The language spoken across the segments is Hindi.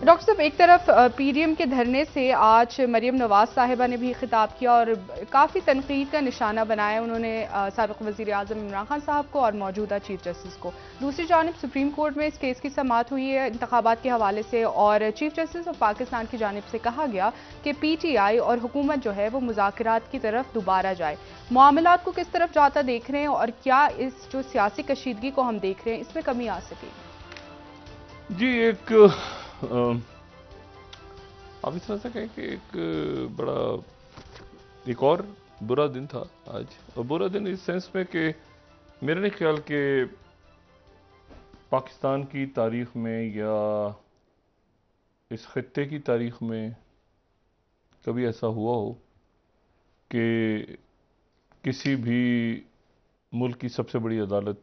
डॉक्टर साहब, एक तरफ पीडीएम के धरने से आज मरियम नवाज साहिबा ने भी खिताब किया और काफ़ी तनकीद का निशाना बनाया उन्होंने साबिक़ वज़ीर आज़म इमरान खान साहब को और मौजूदा चीफ जस्टिस को। दूसरी जानिब सुप्रीम कोर्ट में इस केस की समाअत हुई है इंतखाबात के हवाले से और चीफ जस्टिस ऑफ पाकिस्तान की जानिब से कहा गया कि पीटीआई और हुकूमत जो है वो मुज़ाकरात की तरफ दोबारा जाए। मामलात को किस तरफ जाता देख रहे हैं और क्या इस जो सियासी कशीदगी को हम देख रहे हैं इसमें कमी आ सकेगी? जी, आप इस तरह से कहें कि एक और बुरा दिन था आज। और बुरा दिन इस सेंस में कि मेरे नहीं ख्याल कि पाकिस्तान की तारीख में या इस खित्ते की तारीख में कभी ऐसा हुआ हो कि किसी भी मुल्क की सबसे बड़ी अदालत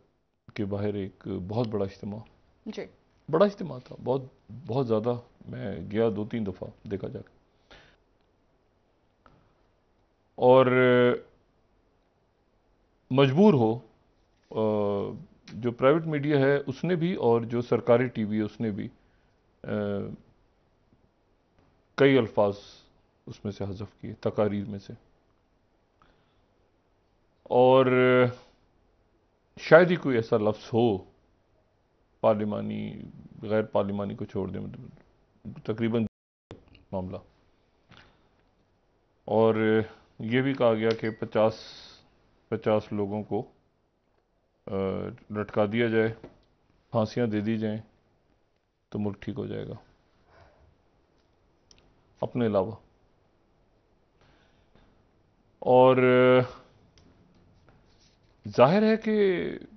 के बाहर एक बहुत बड़ा इज्तिमा जी। बड़ा इज्तिमा था। बहुत बहुत ज़्यादा। मैं गया 2-3 दफ़ा, देखा जाकर। और मजबूर हो जो प्राइवेट मीडिया है उसने भी और जो सरकारी टीवी है उसने भी कई अल्फाज उसमें से हज़फ किए, तकारीर में से। और शायद ही कोई ऐसा लफ्ज़ हो पार्लिमानी, गैर पार्लिमानी को छोड़ दें, मतलब तकरीबन मामला। और ये भी कहा गया कि 50 लोगों को लटका दिया जाए, फांसियां दे दी जाएं, तो मुल्क ठीक हो जाएगा अपने अलावा। और जाहिर है कि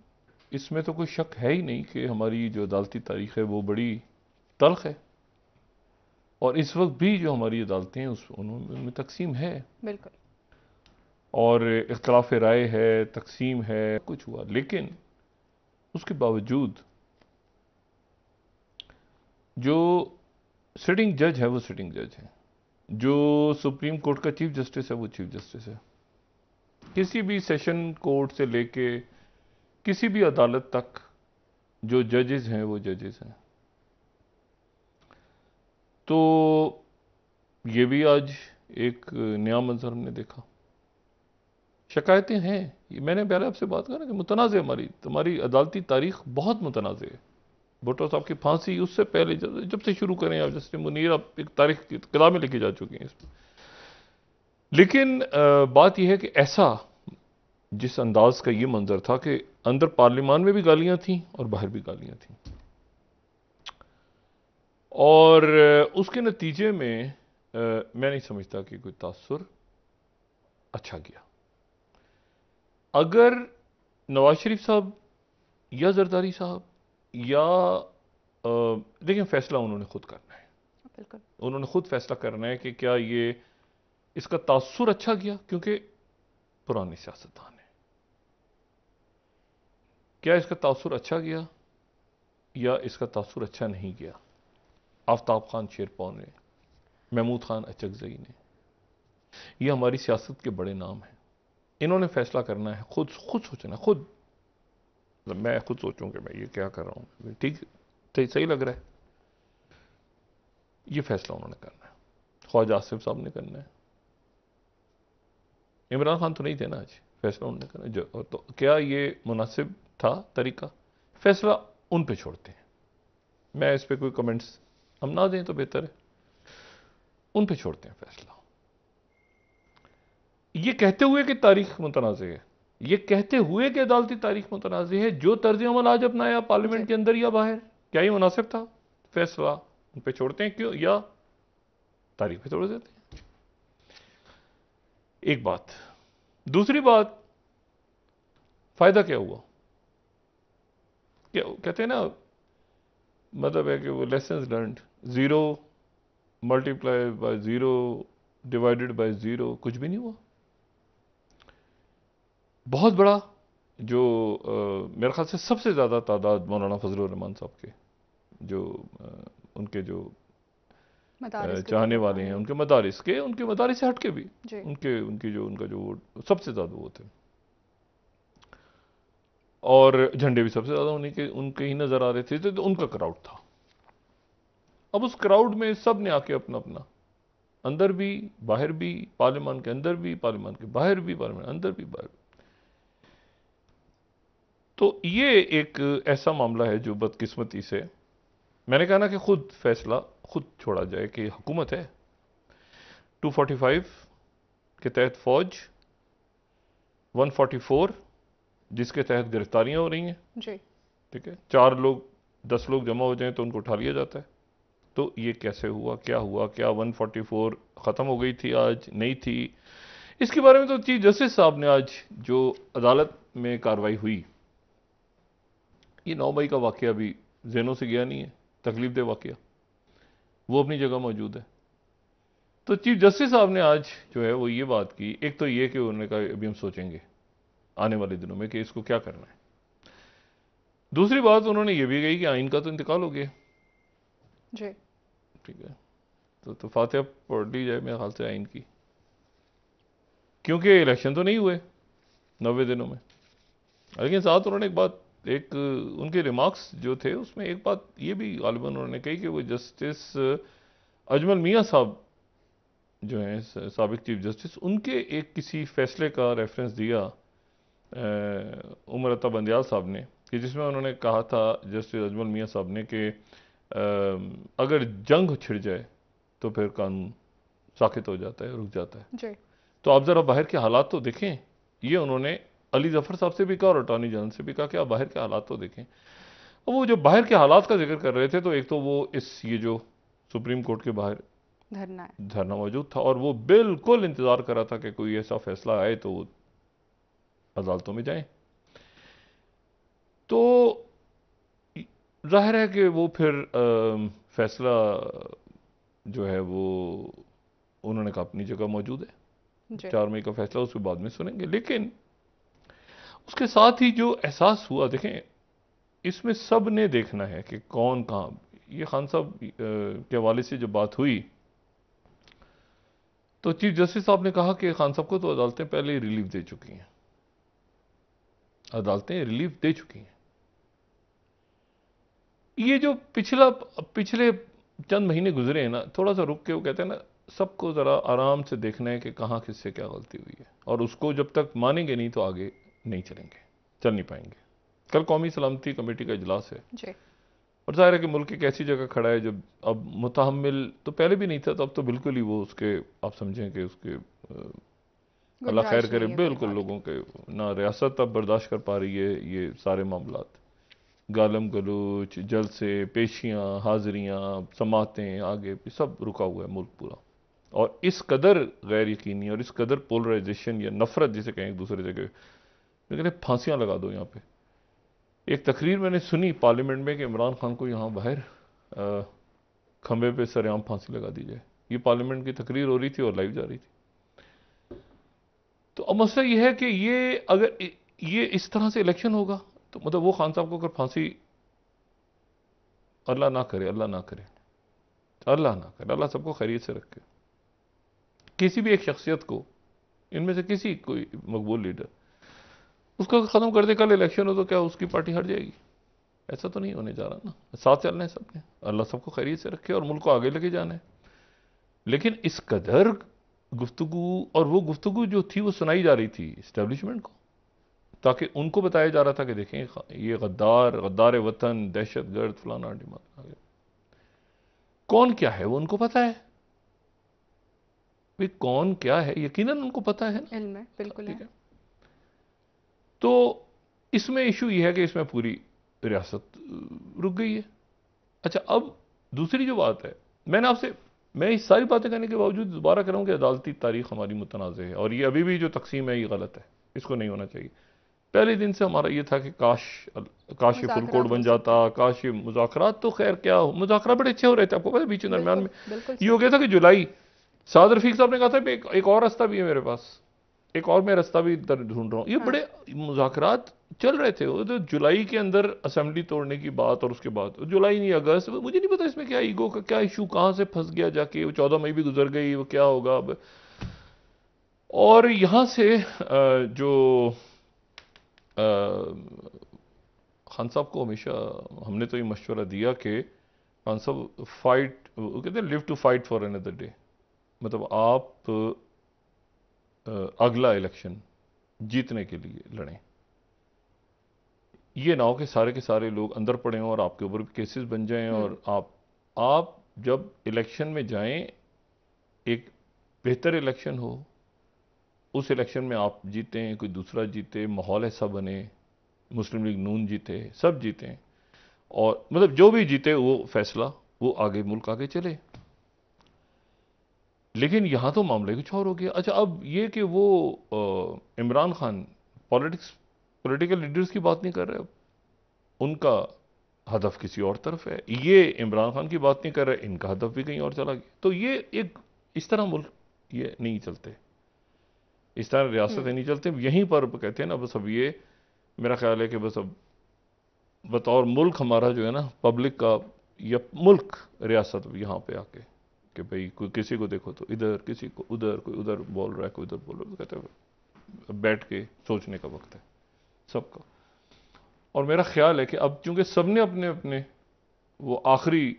इसमें तो कोई शक है ही नहीं कि हमारी जो अदालती तारीख है वो बड़ी तल्ख है। और इस वक्त भी जो हमारी अदालतें हैं उनमें तकसीम है। बिल्कुल। और इख्तलाफ राय है, तकसीम है, कुछ हुआ। लेकिन उसके बावजूद जो सिटिंग जज है वो सिटिंग जज है। जो सुप्रीम कोर्ट का चीफ जस्टिस है वो चीफ जस्टिस है। किसी भी सेशन कोर्ट से लेके किसी भी अदालत तक जो जजेस हैं वो जजेस हैं। तो ये भी आज एक नया मंजर हमने देखा। शिकायतें हैं, मैंने पहले आपसे बात करा कि मुतनाज़ हमारी अदालती तारीख बहुत मुतनाज़ है। भुट्टो साहब की फांसी उससे पहले जब से शुरू करें आप, जस्टिस मुनीर, आप एक तारीख की किताबें लिखी जा चुकी हैं इसमें। लेकिन बात यह है कि ऐसा जिस अंदाज का ये मंजर था कि अंदर पार्लियामान में भी गालियां थीं और बाहर भी गालियां थीं। और उसके नतीजे में मैं नहीं समझता कि कोई तासुर अच्छा गया। अगर नवाज शरीफ साहब या जरदारी साहब या देखिए, फैसला उन्होंने खुद करना है। बिल्कुल। उन्होंने खुद फैसला करना है कि क्या ये इसका तासुर अच्छा गया, क्योंकि पुराने सियासतदान है। क्या इसका तासुर अच्छा गया या इसका तासुर अच्छा नहीं गया? आफ्ताब खान शेरपा ने, महमूद खान अचकजई ने, ये हमारी सियासत के बड़े नाम हैं। इन्होंने फैसला करना है, खुद सोचना, खुद। मैं खुद सोचूं कि मैं ये क्या कर रहा हूं, ठीक सही लग रहा है, ये फैसला उन्होंने करना है। ख्वाजा आसिफ साहब ने करना है। इमरान खान तो नहीं थे ना आज। फैसला उन्होंने करना है। तो क्या ये मुनासिब था तरीका? फैसला उन पे छोड़ते हैं। मैं इस पे कोई कमेंट्स हम ना दें तो बेहतर है। उन पे छोड़ते हैं फैसला। ये कहते हुए कि तारीख मुतनाज़ है, ये कहते हुए कि अदालती तारीख मुतनाज़ है, जो तर्ज अमल आज अपनाया पार्लियामेंट के अंदर या बाहर, क्या ये मुनासिब था? फैसला उन पे छोड़ते हैं, क्यों? या तारीख पे छोड़ देते हैं। एक बात। दूसरी बात, फायदा क्या हुआ? क्या कहते हैं ना, मतलब है कि वो lesson learned, 0 multiply by 0 divided by 0 कुछ भी नहीं हुआ। बहुत बड़ा जो मेरे ख्याल से सबसे ज़्यादा तादाद मौलाना फजलुर रहमान साहब के जो उनके जो चाहने वाले हैं, उनके मदारिस से हटके भी सबसे ज़्यादा वो थे। और झंडे भी सबसे ज़्यादा उनके ही नज़र आ रहे थे, तो उनका क्राउड था। अब उस क्राउड में सब ने आके अपना अपना, अंदर भी बाहर भी, पार्लियामान के अंदर भी, पार्लियामान के बाहर भी, पार्लियामान अंदर भी बाहर भी। तो ये एक ऐसा मामला है जो बदकिस्मती से, मैंने कहा ना कि खुद फैसला खुद छोड़ा जाए कि हुकूमत है, 245 के तहत फौज, 144 जिसके तहत गिरफ्तारियां हो रही हैं जी। ठीक है, 4 लोग 10 लोग जमा हो जाएं तो उनको उठा लिया जाता है। तो ये कैसे हुआ, क्या हुआ, क्या 144 ख़त्म हो गई थी आज, नहीं थी? इसके बारे में तो चीफ जस्टिस साहब ने आज जो अदालत में कार्रवाई हुई, ये 9 मई का वाकया भी जहनों से गया नहीं है, तकलीफ दे वाकया, वो अपनी जगह मौजूद है। तो चीफ जस्टिस साहब ने आज जो है वो ये बात की, एक तो ये कि उन्होंने कहा अभी हम सोचेंगे आने वाले दिनों में कि इसको क्या करना है। दूसरी बात उन्होंने ये भी कही कि आइन का तो इंतकाल हो गया जी। ठीक है, तो फातिहा पढ़ ली जाए मेरे ख्याल से आइन की, क्योंकि इलेक्शन तो नहीं हुए 90 दिनों में। लेकिन साथ उन्होंने एक बात, एक उनके रिमार्क्स जो थे उसमें एक बात ये भी गालिबन उन्होंने कही कि वो जस्टिस अजमल मियां साहब जो हैं साबिक चीफ जस्टिस, उनके एक किसी फैसले का रेफरेंस दिया उमर अता बंदयाल साहब ने, कि जिसमें उन्होंने कहा था जस्टिस अजमल मियां साहब ने कि अगर जंग छिड़ जाए तो फिर कानून साकित हो जाता है, रुक जाता है। जी। तो आप ज़रा बाहर के हालात तो देखें, ये उन्होंने अली जफर साहब से भी कहा और अटॉर्नी जनरल से भी कहा कि आप बाहर के हालात तो देखें। और वो जो बाहर के हालात का जिक्र कर रहे थे, तो एक तो वो ये जो सुप्रीम कोर्ट के बाहर धरना मौजूद था और वो बिल्कुल इंतजार कर रहा था कि कोई ऐसा फैसला आए तो वो अदालतों में जाए। तो जाहिर है कि वो फिर फैसला जो है वो उन्होंने कहा अपनी जगह मौजूद है, 4 मई का फैसला उसके बाद में सुनेंगे। लेकिन उसके साथ ही जो एहसास हुआ, देखें इसमें सब ने देखना है कि कौन कहाँ, ये खान साहब के हवाले से जो बात हुई तो चीफ जस्टिस साहब ने कहा कि खान साहब को तो अदालतें पहले ही रिलीफ दे चुकी हैं, अदालतें रिलीफ दे चुकी हैं। ये जो पिछले चंद महीने गुजरे हैं ना, थोड़ा सा रुक के, वो कहते हैं ना सबको ज़रा आराम से देखना है कि कहाँ किससे क्या गलती हुई है, और उसको जब तक मानेंगे नहीं तो आगे नहीं चलेंगे, चल नहीं पाएंगे। कल कौमी सलामती कमेटी का इजलास है जी। और जाहिर है कि मुल्क एक ऐसी जगह खड़ा है जब अब मुतहम्मिल तो पहले भी नहीं था, तो अब तो बिल्कुल ही वो उसके, आप समझें कि उसके अल्लाह खैर करे, बिल्कुल लोगों के ना रियासत अब बर्दाश्त कर पा रही है ये सारे मामलात, गालम गलोच, जलसे, पेशियाँ, हाजिरियाँ, समातें, आगे सब रुका हुआ है मुल्क पूरा। और इस कदर गैर यकीनी और इस कदर पोलराइजेशन या नफरत जिसे कहें एक दूसरे जगह, लेकिन फांसियाँ लगा दो यहाँ पे। एक तकरीर मैंने सुनी पार्लियामेंट में कि इमरान खान को यहाँ बाहर खंबे पे सरेआम फांसी लगा दी जाए। ये पार्लियामेंट की तकरीर हो रही थी और लाइव जा रही थी। तो अब मसला ये है कि ये अगर ये इस तरह से इलेक्शन होगा तो मतलब वो खान साहब को अगर फांसी, अल्लाह ना करे, अल्लाह ना करे, अल्लाह ना करे, अल्लाह सबको खैरियत से रखे, किसी भी एक शख्सियत को इनमें से किसी कोई मकबूल लीडर उसको ख़त्म कर दे, कल इलेक्शन हो तो क्या उसकी पार्टी हट जाएगी? ऐसा तो नहीं होने जा रहा ना, साथ चलना है सबने, अल्लाह सबको खैरियत से रखे और मुल्क को आगे लेके जाना है। लेकिन इस कदर गुफ्तगू, और वो गुफ्तगू जो थी वो सुनाई जा रही थी इस्टेब्लिशमेंट को, ताकि उनको बताया जा रहा था कि देखें ये गद्दार वतन, दहशत गर्द, फलाना डिमांड, कौन क्या है वो उनको पता है भाई, कौन क्या है यकीनन उनको पता है ना, इल्म है, बिल्कुल ठीक है। है। तो इसमें इशू ये है कि इसमें पूरी रियासत रुक गई है। अच्छा, अब दूसरी जो बात है, मैं इस सारी बातें करने के बावजूद दोबारा कह रहा हूं कि अदालती तारीख हमारी मुतनाज़ है और ये अभी भी जो तकसीम है ये गलत है, इसको नहीं होना चाहिए। पहले दिन से हमारा ये था कि काश ये फुल कोड बन जाता, काश ये मुज़ाकरात, तो खैर क्या हो, मुज़ाकरात बड़े अच्छे हो रहे थे, आपको पता है बीच दरमियान में ये हो गया था कि जुलाई, साद रफीक साहब ने कहा था एक और रास्ता भी है मेरे पास, एक और मैं रास्ता भी ढूंढ रहा हूँ, ये बड़े मुज़ाकरात चल रहे थे। वो तो जुलाई के अंदर असेंबली तोड़ने की बात, और उसके बाद जुलाई नहीं अगस्त, मुझे नहीं पता इसमें क्या ईगो का क्या इशू कहाँ से फंस गया जाके, वो 14 मई भी गुजर गई, वो क्या होगा अब। और यहाँ से जो खान साहब को हमेशा हमने तो ये मशवरा दिया कि खान साहब फाइट वो कहते हैं live to fight for another day, मतलब आप अगला इलेक्शन जीतने के लिए लड़ें। ये ना हो कि सारे के सारे लोग अंदर पड़े हों और आपके ऊपर भी केसेस बन जाएं, और आप जब इलेक्शन में जाएं, एक बेहतर इलेक्शन हो, उस इलेक्शन में आप जीतें, कोई दूसरा जीते, माहौल ऐसा बने, मुस्लिम लीग नून जीते, सब जीतें, और मतलब जो भी जीते वो फैसला, वो आगे मुल्क आगे चले। लेकिन यहां तो मामला कुछ और हो गया। अच्छा, अब ये कि वो इमरान खान पॉलिटिकल लीडर्स की बात नहीं कर रहे, अब उनका हदफ किसी और तरफ है, ये इमरान खान की बात नहीं कर रहे, इनका हदफ भी कहीं और चला गया। तो ये एक इस तरह मुल्क ये नहीं चलते, इस तरह रियासतें नहीं चलते। यहीं पर कहते हैं ना, बस अब ये मेरा ख्याल है कि बस अब बतौर मुल्क हमारा जो है ना, पब्लिक का या मुल्क रियासत यहाँ पे आके कि भाई कोई किसी को देखो तो इधर, किसी को उधर, कोई उधर बोल रहा है, कोई उधर बोल रहा है, तो कहते हैं बैठ के सोचने का वक्त है सबका। और मेरा ख्याल है कि अब चूंकि सबने अपने अपने वो आखिरी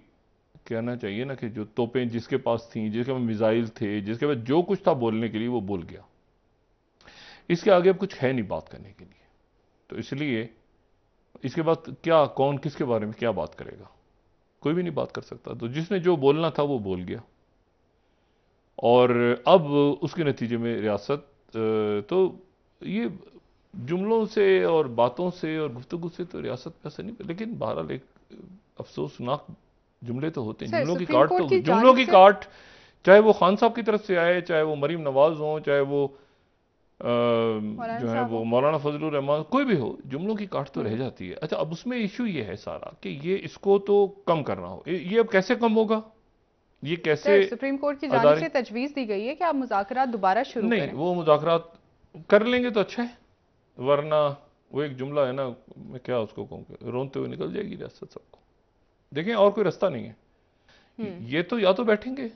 कहना चाहिए ना कि जो तोपें जिसके पास थी, जिसके पास मिसाइल थे, जिसके पास जो कुछ था बोलने के लिए, वो बोल गया। इसके आगे अब कुछ है नहीं बात करने के लिए। तो इसलिए इसके बाद क्या, कौन किसके बारे में क्या बात करेगा, कोई भी नहीं बात कर सकता। तो जिसने जो बोलना था वो बोल गया, और अब उसके नतीजे में रियासत तो ये जुमलों से और बातों से और गुफ्तगू से तो रियासत पे असर नहीं, लेकिन बहरहाल एक अफसोसनाक जुमले तो होते हैं, जुमलों की काट, तो जुमलों की काट, चाहे वो खान साहब की तरफ से आए, चाहे वो मरीम नवाज हो, चाहे वो जो है वो मौलाना फजलुर रहमान, कोई भी हो, जुमलों की काट तो रह जाती है। अच्छा, अब उसमें इशू ये है सारा कि ये इसको तो कम करना हो, ये अब कैसे कम होगा, ये कैसे? सुप्रीम कोर्ट की जानिब से तजवीज़ दी गई है कि आप मुज़ाकरात दोबारा शुरू करें। नहीं, वो मुज़ाकरात कर लेंगे तो अच्छा है, वरना वो एक जुमला है ना, मैं क्या उसको कहूँ, रोते हुए निकल जाएगी रियासत सबको। देखें, और कोई रास्ता नहीं है। ये तो या तो बैठेंगे,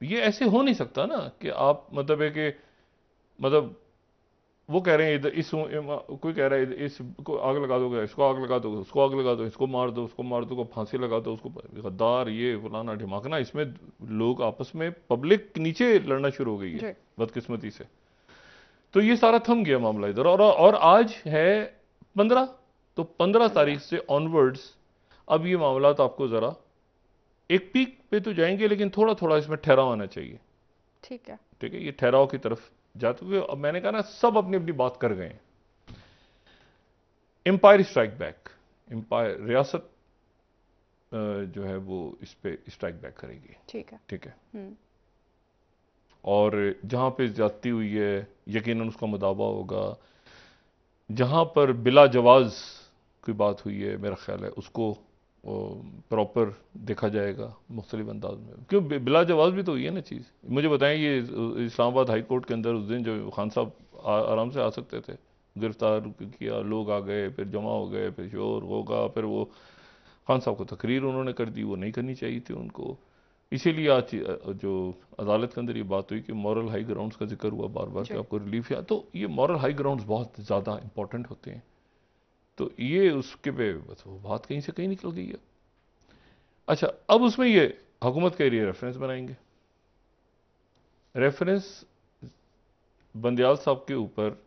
ये ऐसे हो नहीं सकता ना कि आप मतलब है कि मतलब वो कह रहे हैं इधर इस कोई कह रहा है इसको आग लगा दोगे, इसको आग लगा दो, उसको आग लगा दो, इसको मार दो, उसको मार दो, को फांसी लगा दो, उसको गद्दार, ये फलाना ढिमाकना, इसमें लोग आपस में पब्लिक नीचे लड़ना शुरू हो गई है बदकिस्मती से। तो ये सारा थम गया मामला इधर, और आज है 15, तो 15 तारीख से ऑनवर्ड्स अब ये मामला तो आपको जरा एक पीक पे तो जाएंगे, लेकिन थोड़ा थोड़ा इसमें ठहराव आना चाहिए। ठीक है, ठीक है, ये ठहराव की तरफ जाते हुए अब मैंने कहा ना, सब अपनी अपनी बात कर गए। एम्पायर स्ट्राइक बैक, एम्पायर रियासत जो है वो इस पे स्ट्राइक बैक करेगी। ठीक है, ठीक है। और जहां पे ज्यादती हुई है यकीनन उसका मुदावा होगा। जहां पर बिला जवाज की बात हुई है, मेरा ख्याल है उसको प्रॉपर देखा जाएगा मुख्तलिफ अंदाज में। क्यों बिला जवाज भी तो हुई है ना चीज़। मुझे बताएं, ये इस्लामाबाद हाई कोर्ट के अंदर उस दिन जो खान साहब आराम से आ सकते थे, गिरफ्तार किया, लोग आ गए, फिर जमा हो गए, फिर शोर होगा, फिर वो खान साहब को तकरीर उन्होंने कर दी, वो नहीं करनी चाहिए थी उनको। इसीलिए आज जो अदालत के अंदर ये बात हुई कि मॉरल हाई ग्राउंड्स का जिक्र हुआ बार बार कि आपको रिलीफ है, तो ये मॉरल हाई ग्राउंड्स बहुत ज़्यादा इंपॉर्टेंट होते हैं। तो ये उसके पे बस वो बात कहीं से कहीं निकल गई है। अच्छा, अब उसमें ये हुकूमत के लिए रेफरेंस बनाएंगे, रेफरेंस बंदियाल साहब के ऊपर।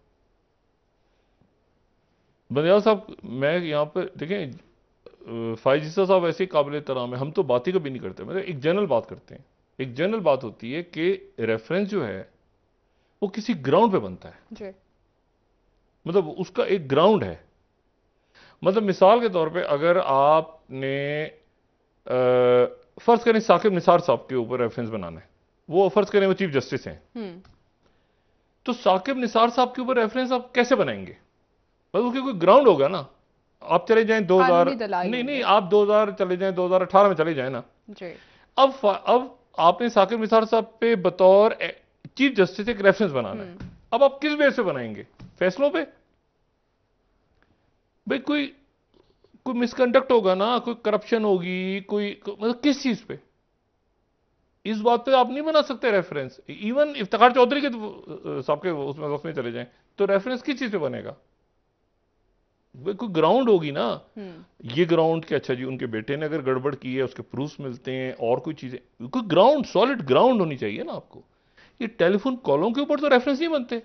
बंदियाल साहब, मैं यहाँ पर देखें, फायजीसा साहब ऐसे काबिल तराम है, हम तो बात ही कभी नहीं करते, मतलब एक जनरल बात करते हैं। एक जनरल बात होती है कि रेफरेंस जो है वो किसी ग्राउंड पे बनता है, मतलब उसका एक ग्राउंड है। मतलब मिसाल के तौर पे अगर आपने फर्ज करें साकिब निसार साहब के ऊपर रेफरेंस बनाना है, वो फर्ज करें वो चीफ जस्टिस हैं, तो साकिब निसार साहब के ऊपर रेफरेंस आप कैसे बनाएंगे? मतलब उसके कोई ग्राउंड होगा ना। आप चले जाएं 2000, नहीं आप 2000 चले जाएं, 2018 में चले जाएं ना जी। अब आपने साकिब निसार साहब पे बतौर चीफ जस्टिस एक रेफरेंस बनाना है। अब आप किस बेस पे बनाएंगे? फैसलों पे? भाई कोई मिसकंडक्ट होगा ना, कोई करप्शन होगी, कोई मतलब किस चीज पे? इस बात पे आप नहीं बना सकते रेफरेंस। इवन इफ्तिखार चौधरी के साहब के उसमें चले जाएं तो रेफरेंस किस चीज पे बनेगा? वो कोई ग्राउंड होगी ना। ये ग्राउंड के अच्छा जी उनके बेटे ने अगर गड़बड़ की है उसके प्रूफ्स मिलते हैं और कोई चीजें, कोई ग्राउंड सॉलिड ग्राउंड होनी चाहिए ना आपको। ये टेलीफोन कॉलों के ऊपर तो रेफरेंस नहीं बनते।